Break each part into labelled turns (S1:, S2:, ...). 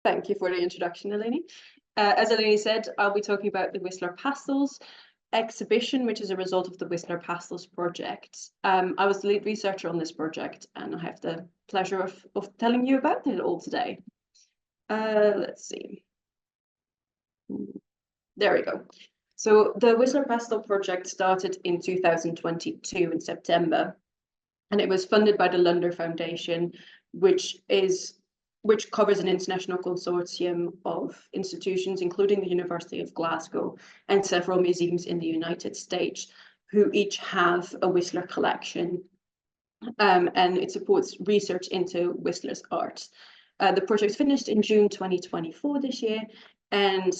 S1: Thank you for the introduction, Eleni. As Eleni said, I'll be talking about the Whistler Pastels exhibition, which is a result of the Whistler Pastels Project. I was the lead researcher on this project, and I have the pleasure of telling you about it all today. Let's see. There we go. So the Whistler Pastel Project started in 2022 in September, and it was funded by the Lunder Foundation, which covers an international consortium of institutions, including the University of Glasgow and several museums in the United States, who each have a Whistler collection, and it supports research into Whistler's art. The project finished in June 2024 this year, and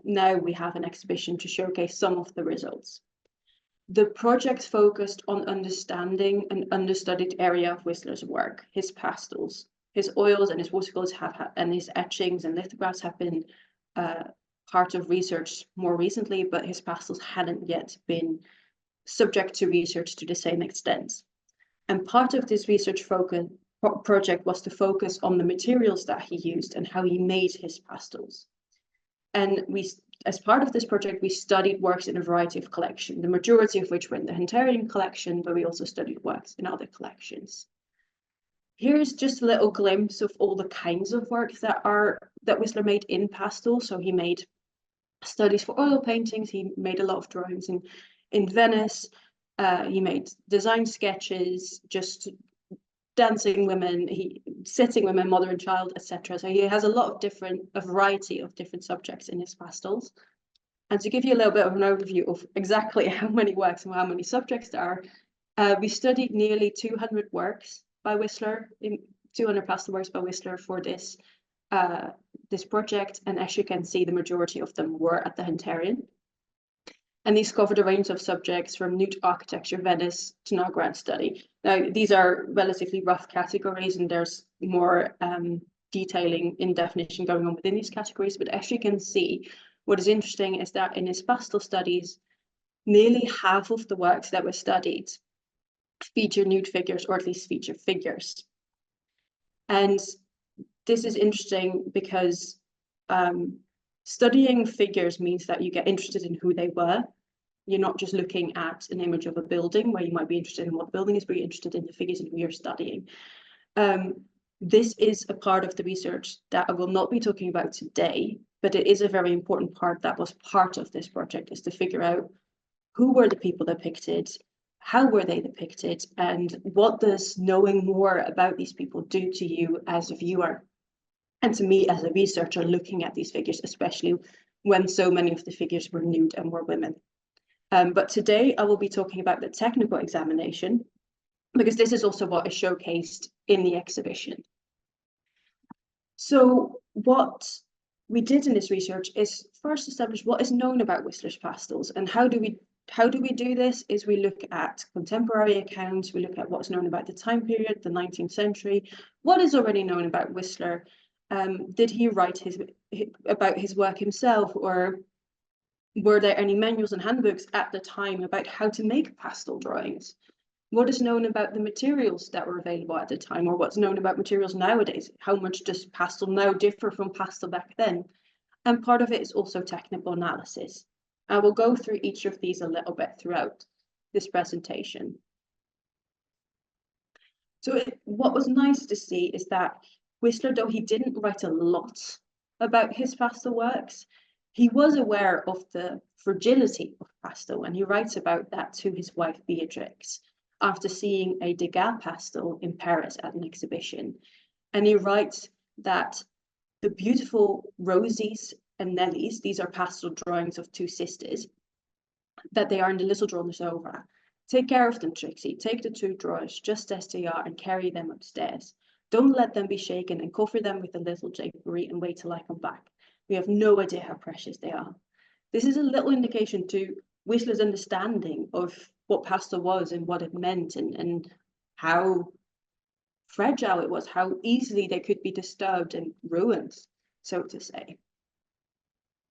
S1: now we have an exhibition to showcase some of the results. The project focused on understanding an understudied area of Whistler's work, his pastels. His oils and his watercolors and his etchings and lithographs have been part of research more recently, but his pastels hadn't yet been subject to research to the same extent. And part of this research project was to focus on the materials that he used and how he made his pastels. And as part of this project, we studied works in a variety of collections, the majority of which were in the Hunterian collection, but we also studied works in other collections. Here's just a little glimpse of all the kinds of work that Whistler made in pastel. So he made studies for oil paintings. He made a lot of drawings in Venice. He made design sketches, just dancing women, sitting women, mother and child, etc. So he has a variety of different subjects in his pastels. And to give you a little bit of an overview of exactly how many works and how many subjects there are, we studied nearly 200 works by Whistler, 200 pastel works by Whistler for this project, and as you can see, the majority of them were at the Hunterian. And these covered a range of subjects from nude architecture, Venice, to now grand study. Now, these are relatively rough categories, and there's more detailing in definition going on within these categories. But as you can see, what is interesting is that in his pastel studies, nearly half of the works that were studied feature nude figures, or at least feature figures. And this is interesting because studying figures means that you get interested in who they were. You're not just looking at an image of a building where you might be interested in what the building is, but you're interested in the figures and who you're studying. This is a part of the research that I will not be talking about today, but it is a very important part that was part of this project, is to figure out who were the people depicted, how were they depicted, and what does knowing more about these people do to you as a viewer, and to me as a researcher looking at these figures, especially when so many of the figures were nude and were women. But today I will be talking about the technical examination, because this is also what is showcased in the exhibition. So what we did in this research is first establish what is known about Whistler's pastels, and how do we do this is we look at contemporary accounts, we look at what's known about the time period, the 19th century, what is already known about Whistler. Did he write about his work himself, or were there any manuals and handbooks at the time about how to make pastel drawings? What is known about the materials that were available at the time, or what's known about materials nowadays? How much does pastel now differ from pastel back then? And part of it is also technical analysis. I will go through each of these a little bit throughout this presentation. So what was nice to see is that Whistler, though he didn't write a lot about his pastel works, he was aware of the fragility of pastel, and he writes about that to his wife Beatrix after seeing a Degas pastel in Paris at an exhibition. And he writes that the beautiful Rosies and Nellies, these are pastel drawings of two sisters, that they are in the little drawers over. Take care of them, Trixie. Take the two drawers just as they are and carry them upstairs. Don't let them be shaken, and cover them with a little drapery and wait till I come back. We have no idea how precious they are. This is a little indication to Whistler's understanding of what pastel was and what it meant, and how fragile it was, how easily they could be disturbed and ruined, so to say.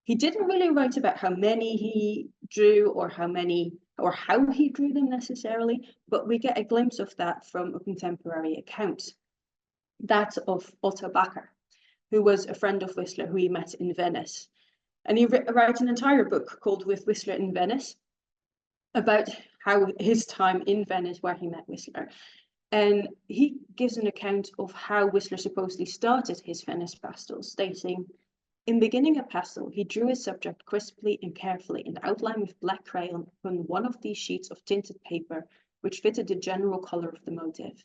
S1: He didn't really write about how many he drew or how he drew them necessarily, but we get a glimpse of that from a contemporary account, that of Otto Bacher, who was a friend of Whistler who he met in Venice. And he writes an entire book called With Whistler in Venice about how his time in Venice, where he met Whistler. And he gives an account of how Whistler supposedly started his Venice pastels, stating, "In beginning a pastel, he drew his subject crisply and carefully and outlined with black crayon upon one of these sheets of tinted paper, which fitted the general color of the motif.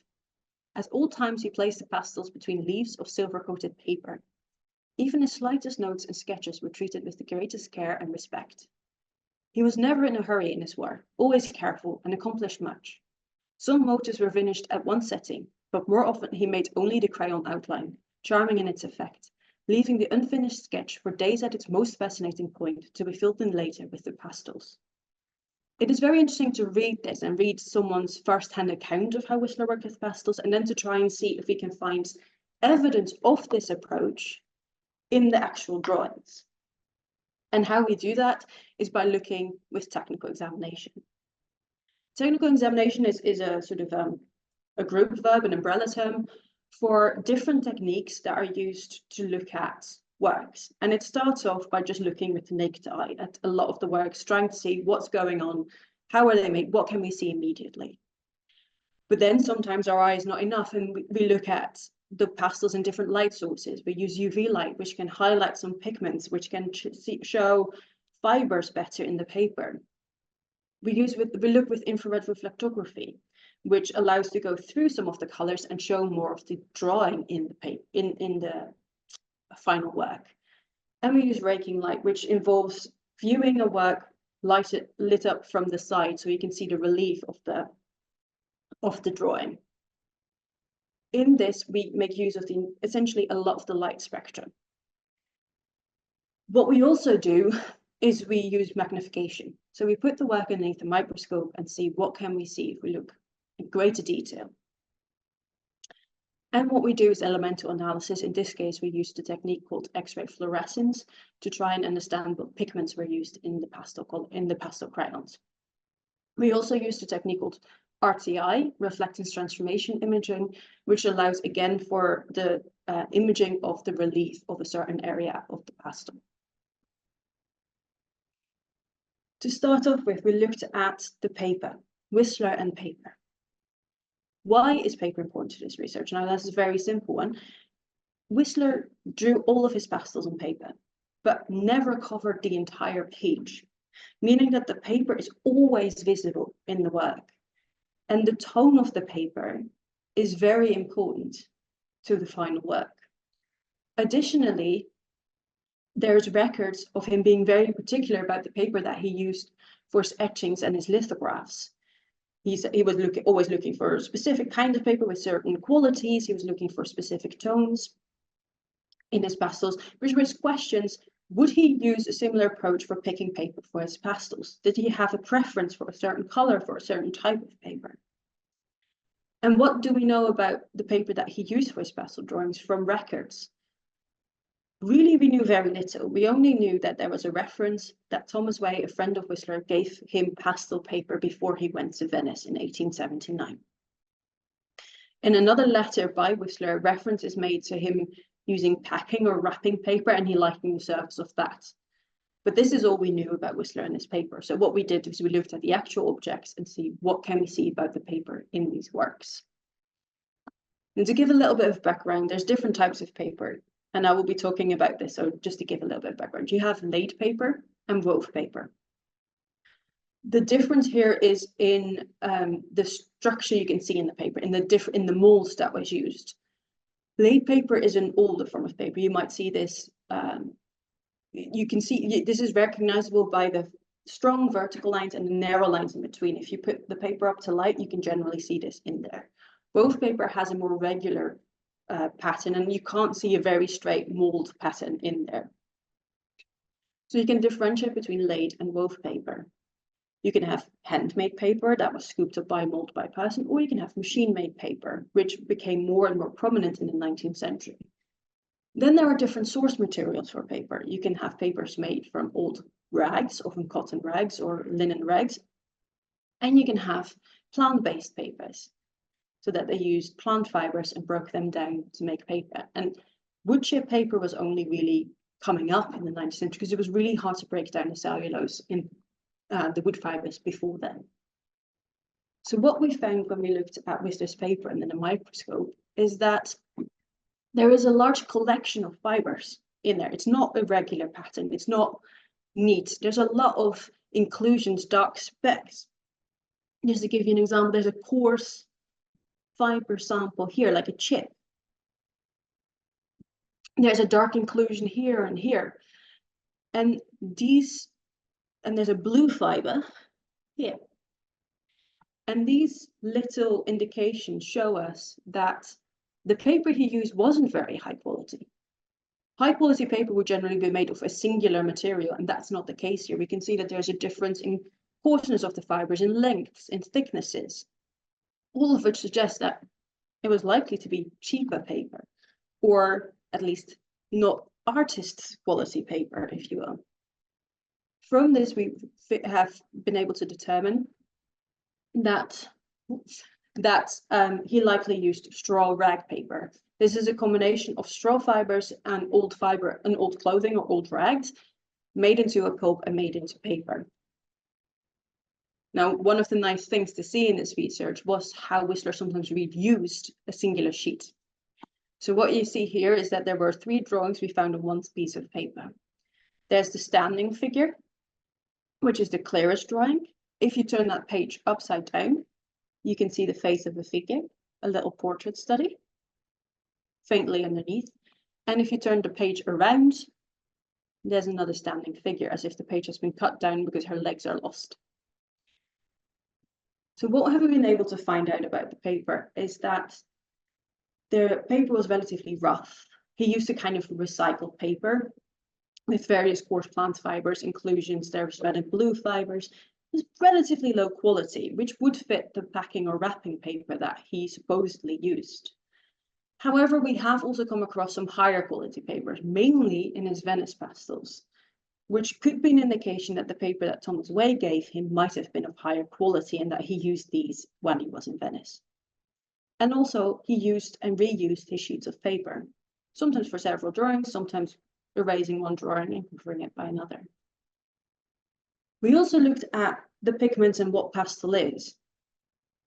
S1: At all times he placed the pastels between leaves of silver-coated paper. Even his slightest notes and sketches were treated with the greatest care and respect. He was never in a hurry in his work, always careful, and accomplished much. Some motifs were finished at one setting, but more often he made only the crayon outline, charming in its effect, leaving the unfinished sketch for days at its most fascinating point to be filled in later with the pastels." It is very interesting to read this and read someone's first-hand account of how Whistler worked with pastels, and then to try and see if we can find evidence of this approach in the actual drawings. And how we do that is by looking with technical examination. Technical examination is a sort of a group verb, an umbrella term for different techniques that are used to look at works. And it starts off by just looking with the naked eye at a lot of the works, trying to see what's going on, how are they made, what can we see immediately. But then sometimes our eye is not enough, and we look at the pastels in different light sources. We use UV light, which can highlight some pigments, which can show fibers better in the paper. We look with infrared reflectography, which allows to go through some of the colors and show more of the drawing in the paper, in the final work. And we use raking light, which involves viewing a work lit up from the side, so you can see the relief of the drawing. In this, we make use of essentially a lot of the light spectrum. What we also do is we use magnification. So we put the work underneath the microscope and see what can we see if we look in greater detail. And what we do is elemental analysis. In this case, we use the technique called X-ray fluorescence to try and understand what pigments were used in the pastel crayons. We also use the technique called RTI, reflectance transformation imaging, which allows again for the imaging of the relief of a certain area of the pastel. To start off with, we looked at the paper, Whistler and paper. Why is paper important to this research? Now, that's a very simple one. Whistler drew all of his pastels on paper, but never covered the entire page, meaning that the paper is always visible in the work. And the tone of the paper is very important to the final work. Additionally, there's records of him being very particular about the paper that he used for his etchings and his lithographs. He was always looking for a specific kind of paper with certain qualities. He was looking for specific tones in his pastels, which raised questions. Would he use a similar approach for picking paper for his pastels? Did he have a preference for a certain color, for a certain type of paper? And what do we know about the paper that he used for his pastel drawings from records? Really, we knew very little. We only knew that there was a reference that Thomas Way, a friend of Whistler, gave him pastel paper before he went to Venice in 1879. In another letter by Whistler, a reference is made to him using packing or wrapping paper, and he liking the surface of that. But this is all we knew about Whistler and his paper. So what we did was we looked at the actual objects and see what can we see about the paper in these works. And to give a little bit of background, there's different types of paper, and I will be talking about this. So just to give a little bit of background, you have laid paper and wove paper. The difference here is in the structure you can see in the paper, in the molds that was used. Laid paper is an older form of paper. You might see this. You can see this is recognizable by the strong vertical lines and the narrow lines in between. If you put the paper up to light, you can generally see this in there. Wove paper has a more regular pattern, and you can't see a very straight mold pattern in there. So you can differentiate between laid and wove paper. You can have handmade paper that was scooped up by a mold by a person, or you can have machine-made paper, which became more and more prominent in the 19th century. Then there are different source materials for paper. You can have papers made from old rags, often cotton rags or linen rags, and you can have plant-based papers, so that they used plant fibers and broke them down to make paper. And wood chip paper was only really coming up in the 19th century because it was really hard to break down the cellulose in the wood fibers before then. So what we found when we looked at Whistler's paper under the microscope is that there is a large collection of fibers in there. It's not a regular pattern. It's not neat. There's a lot of inclusions, dark specks. Just to give you an example, there's a coarse fiber sample here, like a chip. There's a dark inclusion here and here. And there's a blue fiber here. And these little indications show us that the paper he used wasn't very high quality. High quality paper would generally be made of a singular material, and that's not the case here. We can see that there's a difference in coarseness of the fibers, in lengths, in thicknesses, all of which suggests that it was likely to be cheaper paper, or at least not artist's quality paper, if you will. From this, we have been able to determine that he likely used straw rag paper. This is a combination of straw fibers and old clothing or old rags made into a pulp and made into paper. Now, one of the nice things to see in this research was how Whistler sometimes reused a singular sheet. So what you see here is that there were 3 drawings we found on one piece of paper. There's the standing figure, which is the clearest drawing. If you turn that page upside down, you can see the face of a figure, a little portrait study, faintly underneath. And if you turn the page around, there's another standing figure, as if the page has been cut down because her legs are lost. So what have we been able to find out about the paper is that the paper was relatively rough. He used a kind of recycled paper with various coarse plant fibers, inclusions. There's red and blue fibers. It was relatively low quality, which would fit the packing or wrapping paper that he supposedly used. However, we have also come across some higher quality papers, mainly in his Venice pastels, which could be an indication that the paper that Thomas Way gave him might have been of higher quality and that he used these when he was in Venice. And also, he used and reused his sheets of paper, sometimes for several drawings, sometimes erasing one drawing and covering it by another. We also looked at the pigments and what pastel is.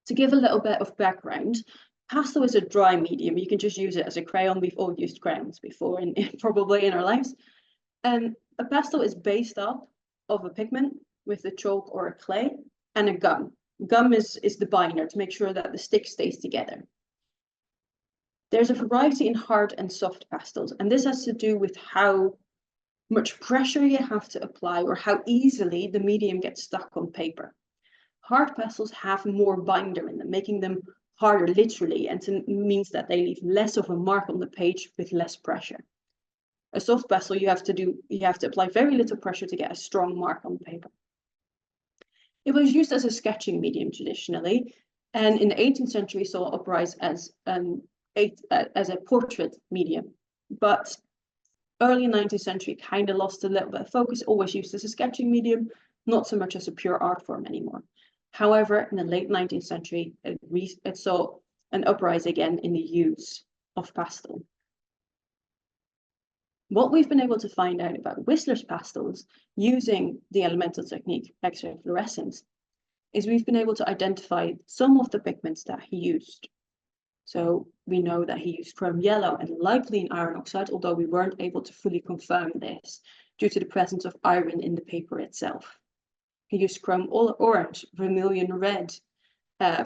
S1: To give a little bit of background, pastel is a dry medium. You can just use it as a crayon. We've all used crayons before, probably in our lives. And a pastel is based up of a pigment with a chalk or a clay and a gum. Gum is the binder to make sure that the stick stays together. There's a variety in hard and soft pastels, and this has to do with how much pressure you have to apply or how easily the medium gets stuck on paper. Hard pastels have more binder in them, making them harder literally, and it means that they leave less of a mark on the page with less pressure. A soft pastel, you have to apply very little pressure to get a strong mark on the paper. It was used as a sketching medium traditionally, and in the 18th century saw it uprise as a portrait medium. But early 19th century kind of lost a little bit of focus, always used as a sketching medium, not so much as a pure art form anymore. However, in the late 19th century, it saw an uprise again in the use of pastel. What we've been able to find out about Whistler's pastels using the elemental technique X-ray fluorescence is we've been able to identify some of the pigments that he used. So we know that he used chrome yellow and likely an iron oxide, although we weren't able to fully confirm this due to the presence of iron in the paper itself. He used chrome orange, vermilion red.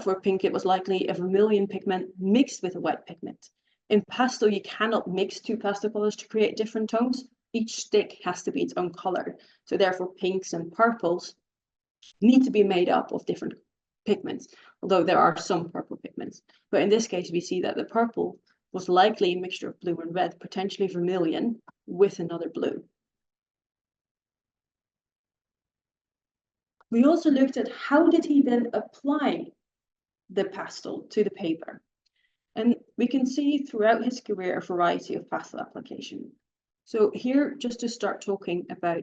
S1: For pink, it was likely a vermilion pigment mixed with a white pigment. In pastel, you cannot mix 2 pastel colors to create different tones. Each stick has to be its own color. So therefore, pinks and purples need to be made up of different pigments, although there are some purple pigments. But in this case, we see that the purple was likely a mixture of blue and red, potentially vermilion with another blue. We also looked at how did he then apply the pastel to the paper. And we can see throughout his career a variety of pastel application. So here, just to start talking about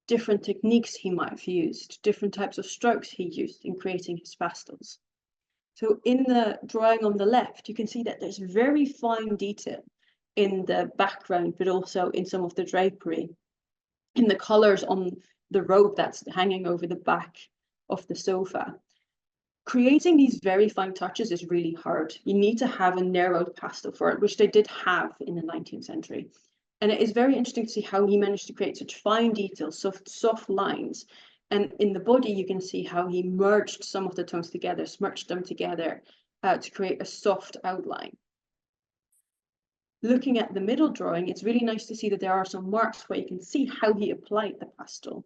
S1: different techniques he might have used, different types of strokes he used in creating his pastels. So in the drawing on the left, you can see that there's very fine detail in the background, but also in some of the drapery, in the colors on the robe that's hanging over the back of the sofa. Creating these very fine touches is really hard. You need to have a narrowed pastel for it, which they did have in the 19th century. And it is very interesting to see how he managed to create such fine details, soft lines. And in the body, you can see how he merged some of the tones together, smirched them together to create a soft outline. Looking at the middle drawing, it's really nice to see that there are some marks where you can see how he applied the pastel.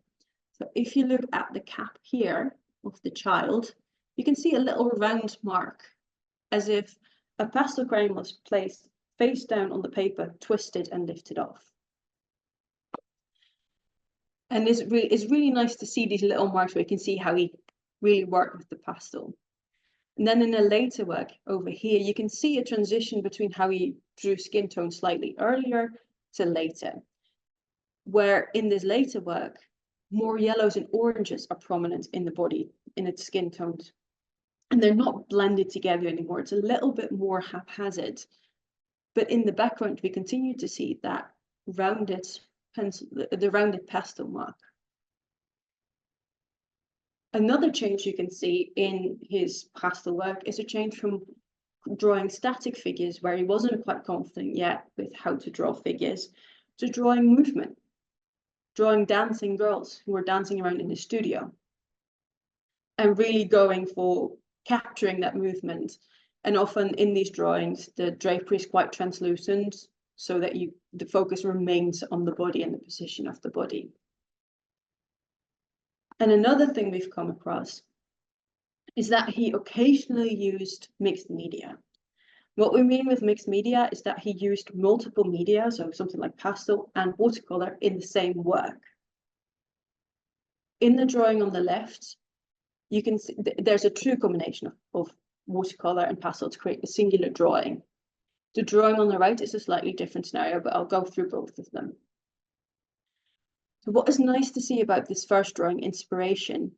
S1: So if you look at the cap here of the child, you can see a little round mark, as if a pastel crayon was placed face down on the paper, twisted and lifted off. And it's really nice to see these little marks where you can see how he really worked with the pastel. And then in a later work over here, you can see a transition between how he drew skin tone slightly earlier to later, where in this later work, more yellows and oranges are prominent in the body, in its skin tones. And they're not blended together anymore. It's a little bit more haphazard. But in the background, we continue to see that rounded pencil, the rounded pastel mark. Another change you can see in his pastel work is a change from drawing static figures, where he wasn't quite confident yet with how to draw figures, to drawing movement, drawing dancing girls who were dancing around in the studio, and really going for capturing that movement. And often in these drawings, the drapery is quite translucent, so that the focus remains on the body and the position of the body. And another thing we've come across is that he occasionally used mixed media. What we mean with mixed media is that he used multiple media, so something like pastel and watercolor, in the same work. In the drawing on the left, you can see there's a true combination of watercolor and pastel to create a singular drawing. The drawing on the right is a slightly different scenario, but I'll go through both of them. So what is nice to see about this first drawing, Inspiration,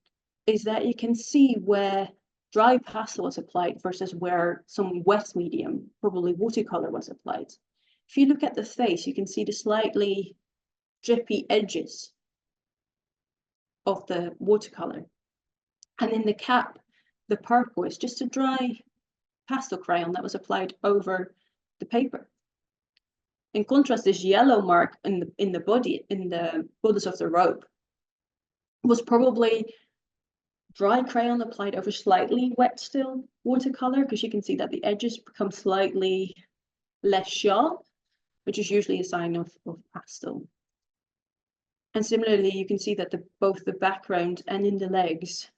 S1: is that you can see where dry pastel was applied versus where some wet medium, probably watercolor, was applied. If you look at the face, you can see the slightly drippy edges of the watercolor. And in the cap, the purple is just a dry pastel crayon that was applied over the paper. In contrast, this yellow mark in the body, in the bodice of the robe, was probably dry crayon applied over slightly wet still watercolor, because you can see that the edges become slightly less sharp, which is usually a sign of pastel. And similarly, you can see that both the background and in the legs,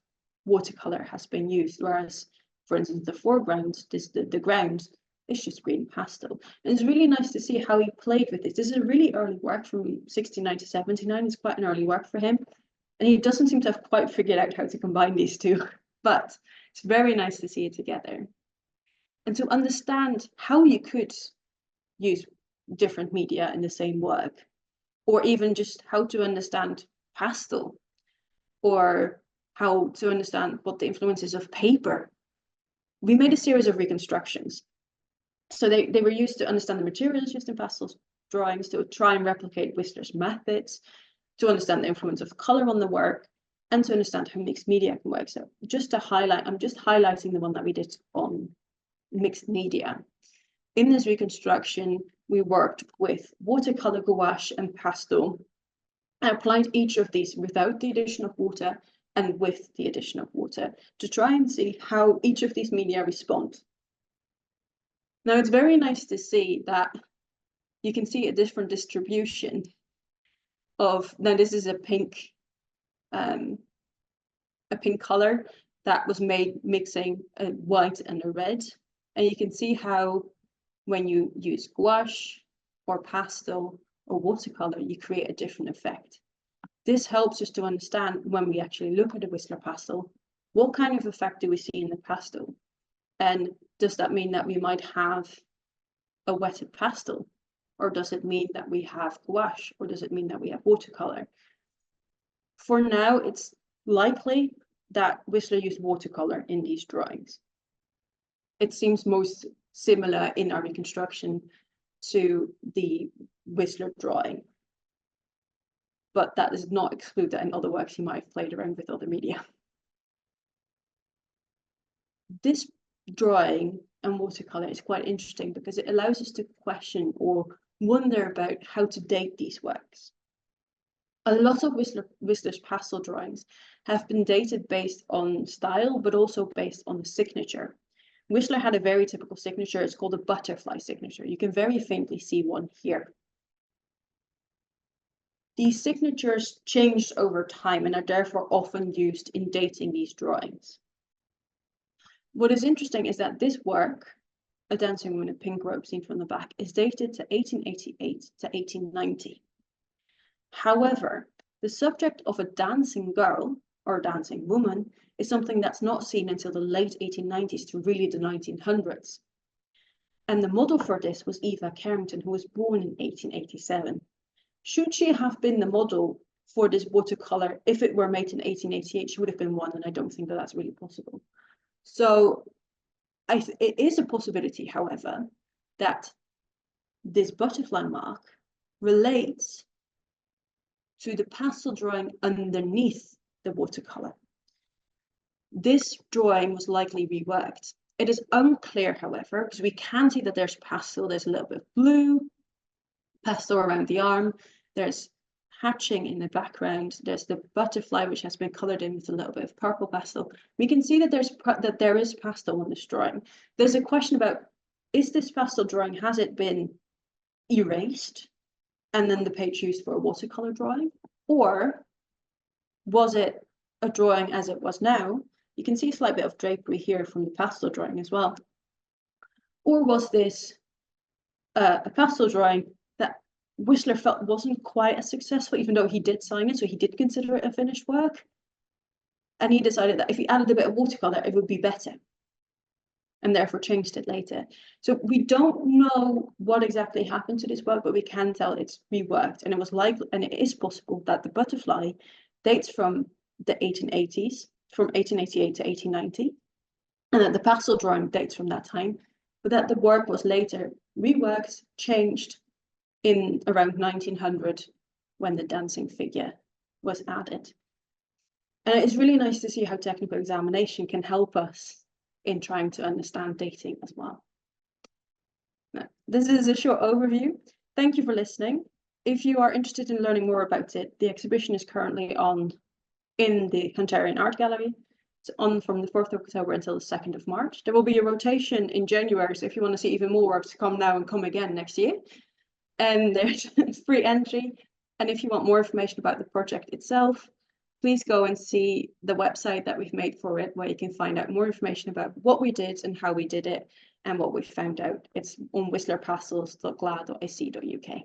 S1: watercolor has been used, whereas, for instance, the foreground, the ground, it's just green pastel. And it's really nice to see how he played with this. This is a really early work from 69 to 79. It's quite an early work for him. And he doesn't seem to have quite figured out how to combine these two, but it's very nice to see it together. And to understand how you could use different media in the same work, or even just how to understand pastel, or how to understand what the influences of paper, we made a series of reconstructions. So they were used to understand the materials used in pastel drawings, to try and replicate Whistler's methods, to understand the influence of color on the work, and to understand how mixed media can work. So just to highlight, I'm just highlighting the one that we did on mixed media. In this reconstruction, we worked with watercolor, gouache, and pastel. I applied each of these without the addition of water and with the addition of water, to try and see how each of these media respond. Now, it's very nice to see that you can see a different distribution of, now this is a pink color that was made mixing a white and a red. And you can see how when you use gouache or pastel or watercolor, you create a different effect. This helps us to understand, when we actually look at a Whistler pastel, what kind of effect do we see in the pastel? And does that mean that we might have a wetted pastel? Or does it mean that we have gouache? Or does it mean that we have watercolor? For now, it's likely that Whistler used watercolor in these drawings. It seems most similar in our reconstruction to the Whistler drawing. But that does not exclude that in other works he might have played around with other media. This drawing and watercolor is quite interesting because it allows us to question or wonder about how to date these works. A lot of Whistler's pastel drawings have been dated based on style, but also based on the signature. Whistler had a very typical signature. It's called a butterfly signature. You can very faintly see one here. These signatures changed over time and are therefore often used in dating these drawings. What is interesting is that this work, A Dancing Woman in Pink Robe seen from the back, is dated to 1888 to 1890. However, the subject of a dancing girl or dancing woman is something that's not seen until the late 1890s to really the 1900s. And the model for this was Eva Carrington, who was born in 1887. Should she have been the model for this watercolor, if it were made in 1888, she would have been one, and I don't think that that's really possible. So it is a possibility, however, that this butterfly mark relates to the pastel drawing underneath the watercolor. This drawing was likely reworked. It is unclear, however, because we can see that there's pastel, there's a little bit of blue, pastel around the arm, there's hatching in the background, there's the butterfly which has been colored in with a little bit of purple pastel. We can see that there is pastel on this drawing. There's a question about, is this pastel drawing, has it been erased and then the page used for a watercolor drawing, or was it a drawing as it was now? You can see a slight bit of drapery here from the pastel drawing as well. Or was this a pastel drawing that Whistler felt wasn't quite as successful, even though he did sign it, so he did consider it a finished work, and he decided that if he added a bit of watercolor, it would be better, and therefore changed it later. So we don't know what exactly happened to this work, but we can tell it's reworked, and it was likely, and it is possible that the butterfly dates from the 1880s, from 1888 to 1890, and that the pastel drawing dates from that time, but that the work was later reworked, changed in around 1900 when the dancing figure was added. And it's really nice to see how technical examination can help us in trying to understand dating as well. Now, this is a short overview. Thank you for listening. If you are interested in learning more about it, the exhibition is currently on in the Hunterian Art Gallery. It's on from the 4th of October until the 2nd of March. There will be a rotation in January, so if you want to see even more works, come now and come again next year. And there's free entry. And if you want more information about the project itself, please go and see the website that we've made for it, where you can find out more information about what we did and how we did it and what we found out. It's on whistlerpastels.glad.ac.uk.